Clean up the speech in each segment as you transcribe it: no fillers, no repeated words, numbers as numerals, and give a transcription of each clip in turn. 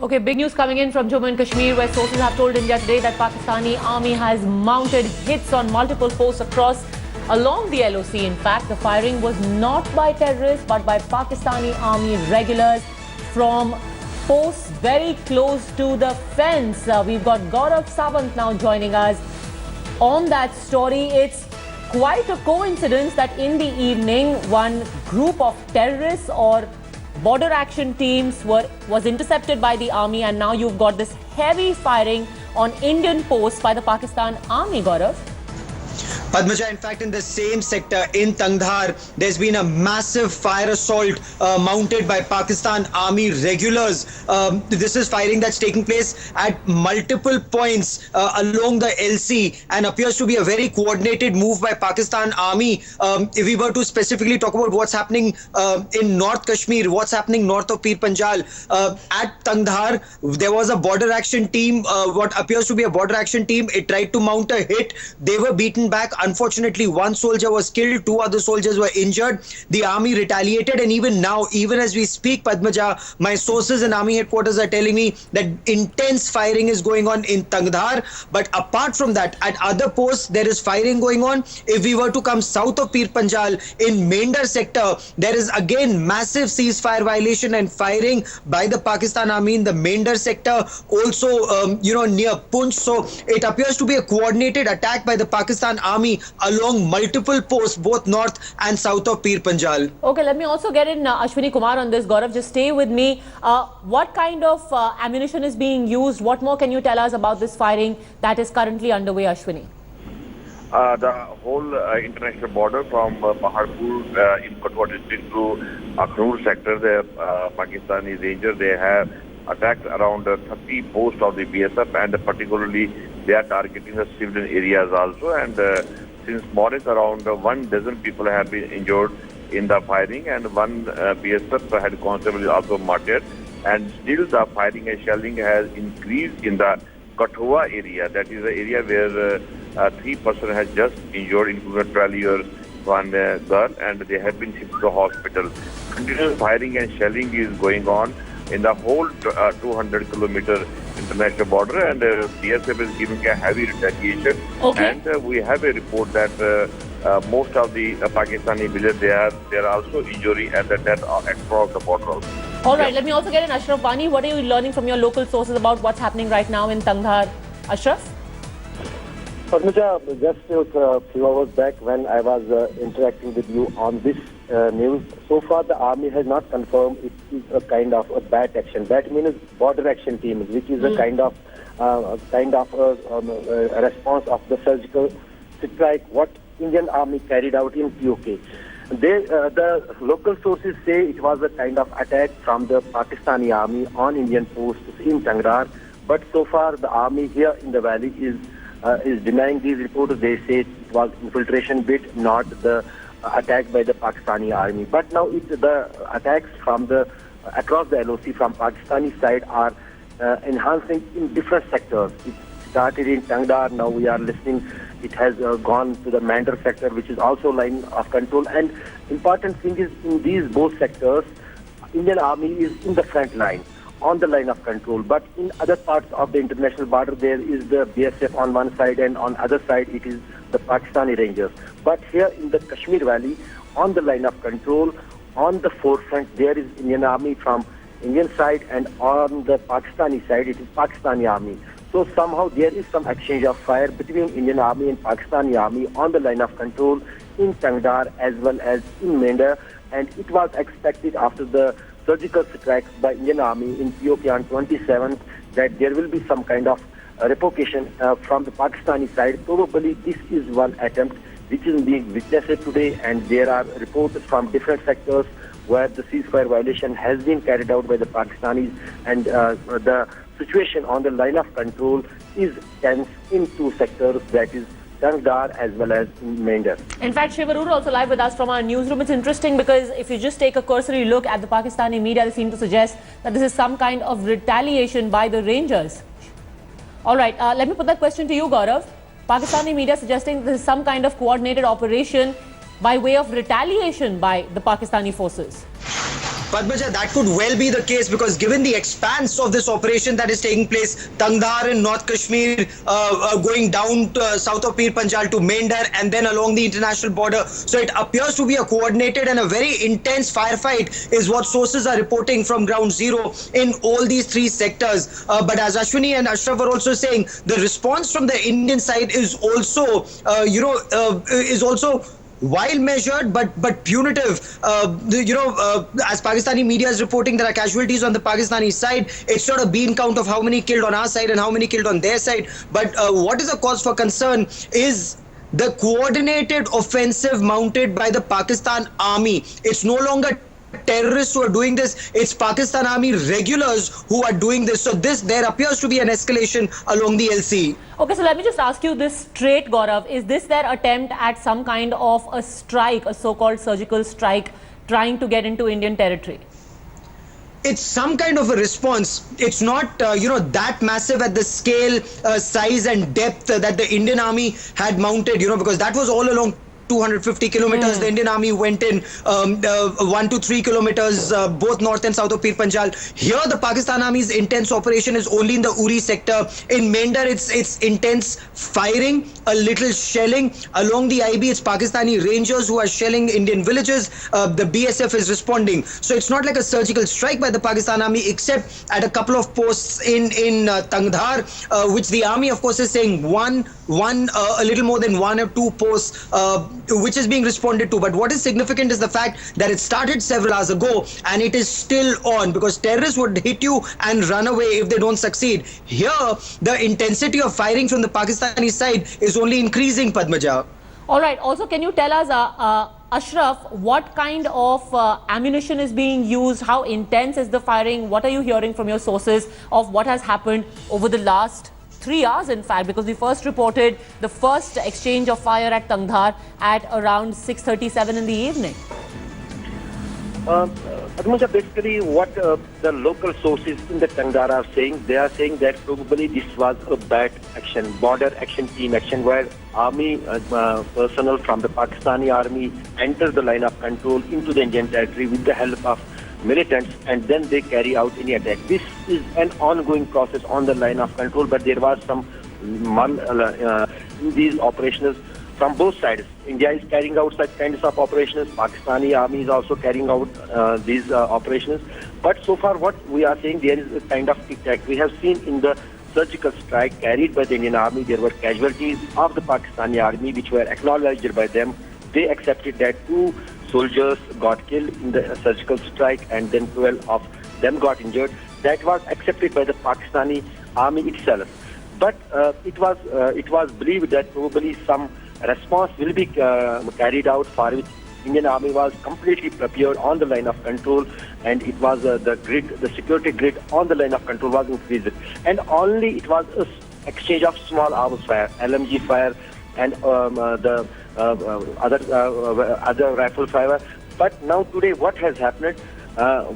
Okay, big news coming in from Jammu and Kashmir, where sources have told India today that Pakistani army has mounted hits on multiple posts across along the LOC. In fact, the firing was not by terrorists but by Pakistani army regulars from posts very close to the fence. We've got Gaurav Sawant now joining us on that story. It's quite a coincidence that in the evening, one group of terrorists or border action teams was intercepted by the army, and now you've got this heavy firing on Indian posts by the Pakistan army, Gaurav. Padmaja, in fact, in the same sector in Tangdhar, there's been a massive fire assault mounted by Pakistan Army regulars. This is firing that's taking place at multiple points along the LC and appears to be a very coordinated move by Pakistan Army. If we were to specifically talk about what's happening in North Kashmir, what's happening north of Pir Panjal, at Tangdhar, there was a border action team, what appears to be a border action team. It tried to mount a hit. They were beaten back. Unfortunately, one soldier was killed, two other soldiers were injured. The army retaliated, and even now, even as we speak, Padmaja, my sources in army headquarters are telling me that intense firing is going on in Tangdhar. But apart from that, at other posts, there is firing going on. If we were to come south of Pir Panjal, in Mantar sector, there is again massive ceasefire violation and firing by the Pakistan army in the Mantar sector, also near Punch. So it appears to be a coordinated attack by the Pakistan army along multiple posts, both north and south of Pir Panjal. Okay, let me also get in Ashwini Kumar on this. Gaurav, just stay with me. What kind of ammunition is being used? What more can you tell us about this firing that is currently underway, Ashwini? The whole international border from Paharpur in Quota district to Akhnur sector, the Pakistani Rangers, they have attacked around 30 posts of the BSF, and particularly they are targeting the civilian areas also. And since morning, around 12 people have been injured in the firing, and one BSF head constable is also murdered. And still the firing and shelling has increased in the Kathua area. That is the area where 3 persons has just injured, including a 12-year-old one girl, and they have been shipped to the hospital. Continuous firing and shelling is going on in the whole 200-kilometer international border, and BSF is giving a heavy retaliation. Okay. And we have a report that most of the Pakistani villagers, there are also injury and the death across the border also. All right, let me also get in Ashraf Bani. What are you learning from your local sources about what's happening right now in Tangdhar? Ashraf? Padmaja, just a few hours back when I was interacting with you on this news, so far the army has not confirmed it is a kind of a BAT action. BAT means border action team, which is a kind of a response of the surgical strike what Indian army carried out in POK. The local sources say it was a kind of attack from the Pakistani army on Indian posts in Tangdhar, but so far the army here in the valley is denying these reports. They say it was infiltration bit, not the attack by the Pakistani army. But now the attacks from across the LOC from Pakistani side are enhancing in different sectors. It started in Tangdhar, now we are listening. It has gone to the Mantar sector, which is also line of control. And important thing is in these both sectors, Indian army is in the front line, on the line of control. But in other parts of the international border, there is the BSF on one side, and on other side it is the Pakistani Rangers. But here in the Kashmir Valley, on the line of control, on the forefront, there is Indian army from Indian side, and on the Pakistani side, it is Pakistani army. So somehow there is some exchange of fire between Indian army and Pakistani army on the line of control in Tangdhar as well as in Mantar. And it was expected after the surgical strikes by Indian army in POK on 27th that there will be some kind of revocation from the Pakistani side. Probably this is one attempt which is being witnessed today, and there are reports from different sectors where the ceasefire violation has been carried out by the Pakistanis, and the situation on the line of control is tense in two sectors, that is Tangdhar as well as in Mantar. In fact, Shiv Arun also live with us from our newsroom. It's interesting because if you just take a cursory look at the Pakistani media, they seem to suggest that this is some kind of retaliation by the Rangers. All right, let me put that question to you, Gaurav. Pakistani media suggesting this is some kind of coordinated operation by way of retaliation by the Pakistani forces. Padmaja, that could well be the case because given the expanse of this operation that is taking place, Tangdhar in North Kashmir, going down to south of Pir Panjal to Mandar and then along the international border. So it appears to be a coordinated and a very intense firefight is what sources are reporting from ground zero in all these three sectors. But as Ashwini and Ashraf were also saying, the response from the Indian side is also, is also while measured but punitive. As Pakistani media is reporting, there are casualties on the Pakistani side. It's not a bean count of how many killed on our side and how many killed on their side. But what is a cause for concern is the coordinated offensive mounted by the Pakistan army. It's no longer terrorists who are doing this, it's Pakistan army regulars who are doing this. So there appears to be an escalation along the LC. Okay, so let me just ask you this straight, Gaurav. Is this their attempt at some kind of a strike, a so-called surgical strike, trying to get into Indian territory? It's some kind of a response. It's not, that massive at the scale, size and depth that the Indian army had mounted, because that was all along 250 kilometers. The Indian army went in 1 to 3 kilometers, both north and south of Pir Panjal. Here, the Pakistan army's intense operation is only in the Uri sector. In Mandar, it's intense firing, a little shelling. Along the IB, it's Pakistani rangers who are shelling Indian villages. The BSF is responding. So it's not like a surgical strike by the Pakistan army, except at a couple of posts in Tangdhar, which the army, of course, is saying a little more than 1 or 2 posts, which is being responded to. But what is significant is the fact that it started several hours ago and it is still on, because terrorists would hit you and run away if they don't succeed. Here, the intensity of firing from the Pakistani side is only increasing, Padmaja. All right. Also, can you tell us, Ashraf, what kind of ammunition is being used? How intense is the firing? What are you hearing from your sources of what has happened over the last 3 hours, in fact, because we first reported the first exchange of fire at Tangdhar at around 6:37 in the evening. Basically, what the local sources in the Tangdhar are saying, they are saying that probably this was a bad action, border action team action, where army personnel from the Pakistani army entered the line of control into the Indian territory with the help of militants, and then they carry out any attack. This is an ongoing process on the line of control, but there was some in these operations from both sides. India is carrying out such kinds of operations. Pakistani army is also carrying out these operations. But so far, what we are saying, there is a kind of tic-tac. We have seen in the surgical strike carried by the Indian army, there were casualties of the Pakistani army which were acknowledged by them. They accepted that 2 soldiers got killed in the surgical strike and then 12 of them got injured. That was accepted by the Pakistani army itself. But it was believed that probably some response will be carried out, for which Indian army was completely prepared on the line of control, and it was the security grid on the line of control was increased. And only it was an exchange of small arms fire, LMG fire, and the other rifle fire. But now today, what has happened?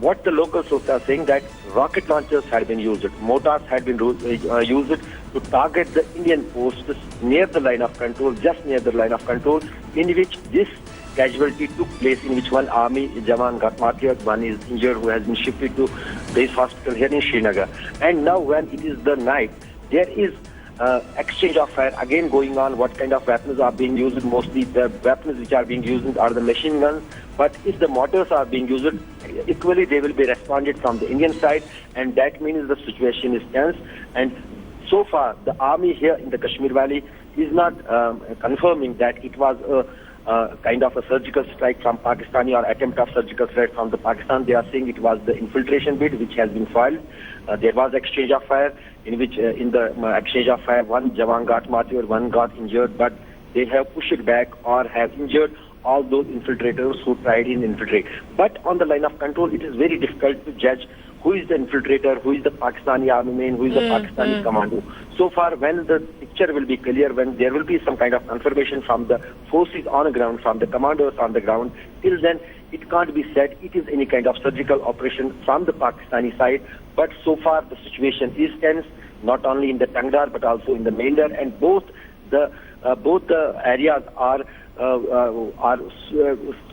What the local sources are saying, that rocket launchers had been used, mortars had been used to target the Indian posts near the line of control, just near the line of control, in which this casualty took place, in which one army Jawan got martyred, one is injured, who has been shifted to base hospital here in Srinagar. And now when it is the night, there is exchange of fire again going on. What kind of weapons are being used? Mostly the weapons which are being used are the machine guns. But if the mortars are being used, equally they will be responded from the Indian side, and that means the situation is tense. And so far, the army here in the Kashmir Valley is not confirming that it was a kind of a surgical strike from Pakistani or attempt of surgical strike from the Pakistan. They are saying it was the infiltration bid which has been filed. There was exchange of fire, in which in the exchange of fire, one Jawan got martyred, one got injured, but they have pushed it back or have injured all those infiltrators who tried to infiltrate. But on the line of control, it is very difficult to judge who is the infiltrator, who is the Pakistani army man, who is the Pakistani commando. So far, when the picture will be clear, when there will be some kind of confirmation from the forces on the ground, from the commandos on the ground, till then it can't be said it is any kind of surgical operation from the Pakistani side. But so far the situation is tense, not only in the Tangdhar but also in the Mandar, and both the areas are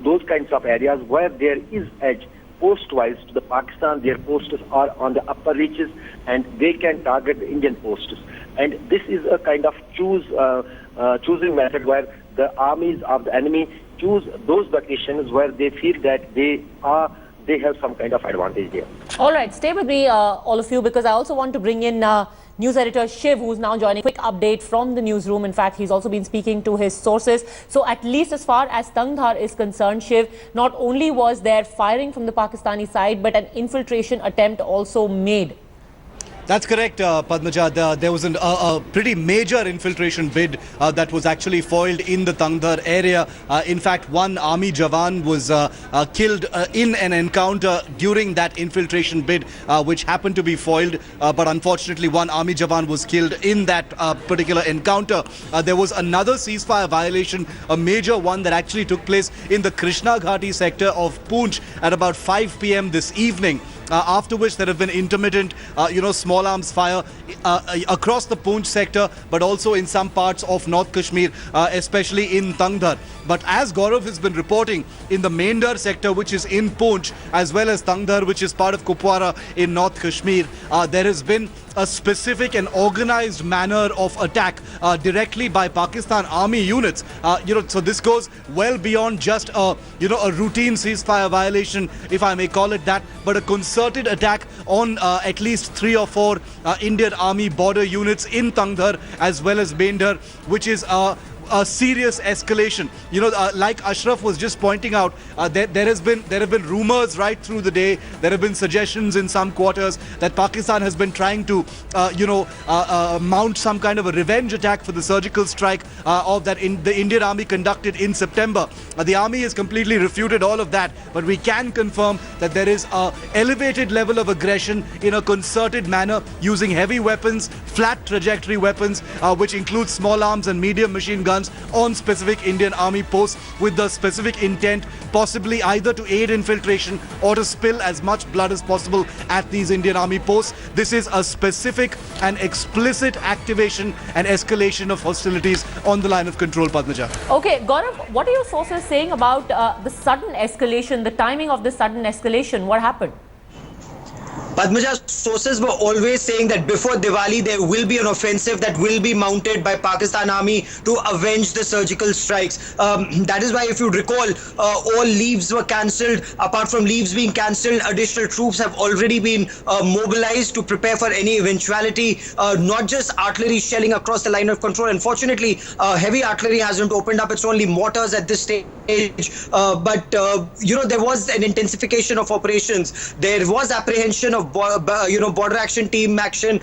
those kinds of areas where there is edge post-wise to the Pakistan. Their posts are on the upper reaches, and they can target the Indian posts. And this is a kind of choosing method where the armies of the enemy choose those locations where they feel that they have some kind of advantage there. All right, stay with me, all of you, because I also want to bring in news editor Shiv, who's now joining. Quick update from the newsroom. In fact, he's also been speaking to his sources. So at least as far as Tangdhar is concerned, Shiv, not only was there firing from the Pakistani side, but an infiltration attempt also made. That's correct, Padmaja. There was a pretty major infiltration bid that was actually foiled in the Tangdhar area. In fact, one army Jawan was killed in an encounter during that infiltration bid, which happened to be foiled. But unfortunately, one army Jawan was killed in that particular encounter. There was another ceasefire violation, a major one that actually took place in the Krishna Ghati sector of Poonch at about 5 p.m. this evening. After which there have been intermittent, small arms fire across the Poonch sector, but also in some parts of North Kashmir, especially in Tangdhar. But as Gaurav has been reporting, in the Mantar sector, which is in Poonch, as well as Tangdhar, which is part of Kupwara in North Kashmir, there has been a specific and organized manner of attack directly by Pakistan army units. So this goes well beyond just a routine ceasefire violation, if I may call it that, but a concerted attack on at least 3 or 4 Indian army border units in Tangdhar as well as Mantar, which is a serious escalation. Like Ashraf was just pointing out, there have been rumors right through the day. There have been suggestions in some quarters that Pakistan has been trying to, mount some kind of a revenge attack for the surgical strike the Indian army conducted in September. The army has completely refuted all of that, but we can confirm that there is an elevated level of aggression in a concerted manner using heavy weapons, flat trajectory weapons, which include small arms and medium machine guns on specific Indian army posts with the specific intent possibly either to aid infiltration or to spill as much blood as possible at these Indian army posts. This is a specific and explicit activation and escalation of hostilities on the line of control, Padmaja. Okay, Gaurav, what are your sources saying about the sudden escalation, the timing of the sudden escalation? What happened? Padmaja's sources were always saying that before Diwali there will be an offensive that will be mounted by Pakistan army to avenge the surgical strikes. That is why, if you recall, all leaves were cancelled. Apart from leaves being cancelled, additional troops have already been mobilized to prepare for any eventuality. Not just artillery shelling across the line of control. Unfortunately, heavy artillery hasn't opened up. It's only mortars at this stage. But there was an intensification of operations. There was apprehension of border action team action.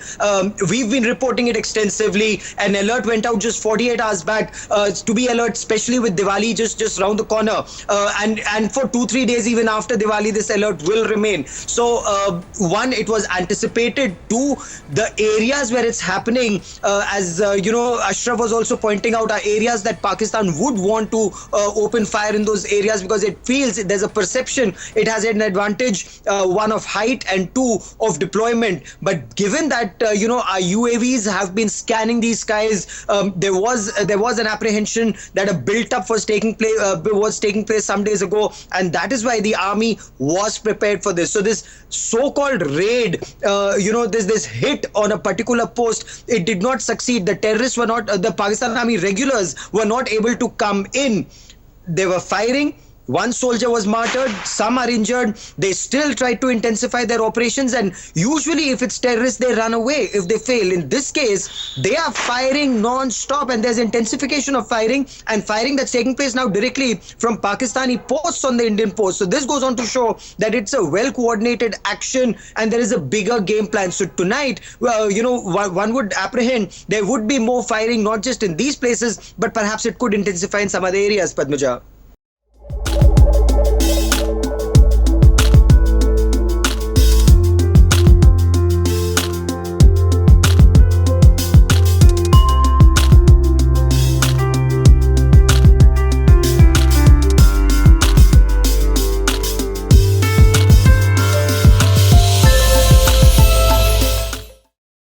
We've been reporting it extensively. An alert went out just 48 hours back to be alert, especially with Diwali just around the corner. And for 2-3 days even after Diwali, this alert will remain. So one, it was anticipated. Two, the areas where it's happening, as Ashraf was also pointing out, are areas that Pakistan would want to open fire in those areas because it feels there's a perception it has an advantage, one of height and two of deployment. But given that our UAVs have been scanning these skies, there was an apprehension that a built-up was taking place some days ago, and that is why the army was prepared for this. So this so-called raid, this hit on a particular post, it did not succeed. The terrorists were not, the Pakistan army regulars were not able to come in. They were firing. One soldier was martyred, some are injured. They still tried to intensify their operations, and usually if it's terrorists, they run away if they fail. In this case, they are firing non-stop, and there's intensification of firing, and firing that's taking place now directly from Pakistani posts on the Indian posts. So this goes on to show that it's a well-coordinated action, and there is a bigger game plan. So tonight, one would apprehend there would be more firing, not just in these places, but perhaps it could intensify in some other areas, Padmaja.